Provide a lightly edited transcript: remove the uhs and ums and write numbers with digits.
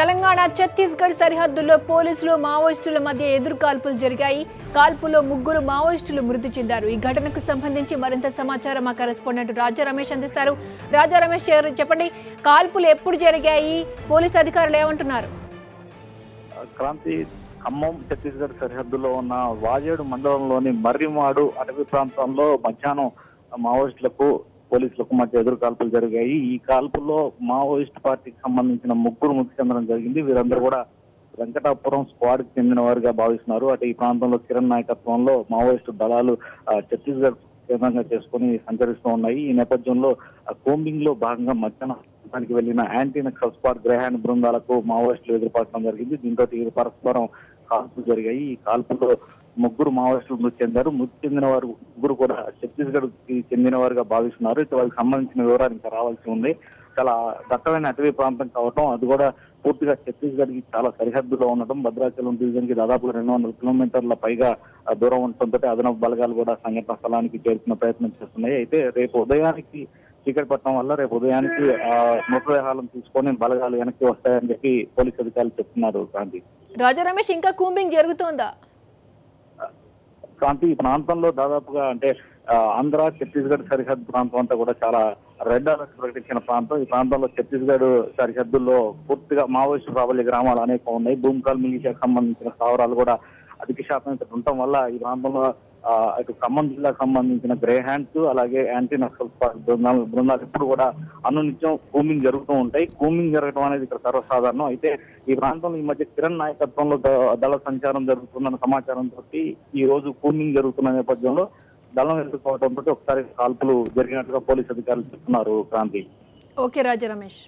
తెలంగాణ ఛత్తీస్గఢ్ సరిహద్దుల్లో పోలీసులు మావోయిస్టుల మధ్య ఎదురుకాల్పులు జరిగాయి. కాల్పుల్లో 3 మావోయిస్టులు మృతి చెందారు. ఈ ఘటనకు సంబంధించి మరింత సమాచారం మా కరెస్పాండెంట్ రాజా రమేష్ అందిస్తారు. రాజా రమేష్ చెప్పండి, కాల్పులు ఎప్పుడు జరిగాయి, పోలీసు అధికారులు ఏమంటున్నారు? క్రాంతి ఖమ్మం ఛత్తీస్గఢ్ సరిహద్దులో ఉన్న వాజేడు మండలంలోని మర్రిమాడు అటవీ ప్రాంతంలో మధ్యాహ్నం మావోయిస్టులకు పోలీసులకు మధ్య ఎదురు కాల్పులు జరిగాయి. ఈ కాల్పుల్లో మావోయిస్ట్ పార్టీకి సంబంధించిన 3 మృతి చెందడం జరిగింది. వీరందరూ కూడా వెంకటాపురం స్క్వాడ్ కి చెందిన వారిగా భావిస్తున్నారు. అటు ఈ ప్రాంతంలో కిరణ్ నాయకత్వంలో మావోయిస్టు దళాలు ఛత్తీస్గఢ్ కేంద్రంగా చేసుకుని సంచరిస్తూ ఉన్నాయి. ఈ నేపథ్యంలో కోంబింగ్ లో భాగంగా మధ్యాహ్నం వెళ్లిన యాంటీ నక్సల్ స్క్వాడ్ గ్రహాండ్ బృందాలకు మావోయిస్టులు ఎదురుపడటం జరిగింది. దీంతో పరస్పరం కాల్పులు జరిగాయి. ఈ కాల్పుల్లో 3 మావోయిస్టులు మృతి చెందారు. మృతి చెందిన వారు 3 కూడా ఛత్తీస్గఢ్ కి చెందిన వారుగా భావిస్తున్నారు. ఇటు వారికి సంబంధించిన వివరాలు ఇంకా రావాల్సి ఉంది. చాలా దట్టమైన అటవీ ప్రాంతం కావటం, అది కూడా పూర్తిగా ఛత్తీస్గఢ్ కి చాలా సరిహద్దులో ఉండటం, భద్రాచలం డివిజన్ కి దాదాపుగా 200 కిలోమీటర్ల పైగా దూరం ఉండటంతో అదనపు బలగాలు కూడా సంఘటన స్థలానికి చేరుకునే ప్రయత్నం చేస్తున్నాయి. అయితే రేపు ఉదయానికి చీకటి పట్టడం వల్ల రేపు ఉదయానికి మృతదేహాలను తీసుకొని బలగాలు వెనక్కి వస్తాయని చెప్పి పోలీసు అధికారులు చెప్తున్నారు. క్రాంతి, రాజా రమేష్, ఇంకా కూంబింగ్ జరుగుతోందా? క్రాంతి, ఈ ప్రాంతంలో దాదాపుగా అంటే ఆంధ్ర ఛత్తీస్గఢ్ సరిహద్దు ప్రాంతం అంతా కూడా చాలా రెడ్ అలర్ట్ ప్రకటించిన ప్రాంతం. ఈ ప్రాంతంలో ఛత్తీస్గఢ్ సరిహద్దుల్లో పూర్తిగా మావోయిస్టు ప్రాబల్య గ్రామాలు అనేకం ఉన్నాయి. భూమికాల్ మిలిషియాకు సంబంధించిన స్థావరాలు కూడా అధిక శాతం ఇక్కడ ఉండటం వల్ల ఈ ప్రాంతంలో ఇటు ఖమ్మం జిల్లాకు సంబంధించిన గ్రే హ్యాండ్స్ అలాగే యాంటీ నక్సల్ బృందాలు ఎప్పుడు కూడా అనునిత్యం కూమింగ్ జరుగుతూ ఉంటాయి. కూమింగ్ జరగడం అనేది ఇక్కడ సర్వసాధారణం. అయితే ఈ ప్రాంతంలో ఈ మధ్య కిరణ్ నాయకత్వంలో దళ సంచారం జరుగుతుందన్న సమాచారంతో ఈ రోజు కూమింగ్ జరుగుతున్న నేపథ్యంలో దళం ఎదుర్కోవడంతో ఒకసారి కాల్పులు జరిగినట్టుగా పోలీసు అధికారులు చెప్తున్నారు. క్రాంతి, ఓకే రాజా రమేష్.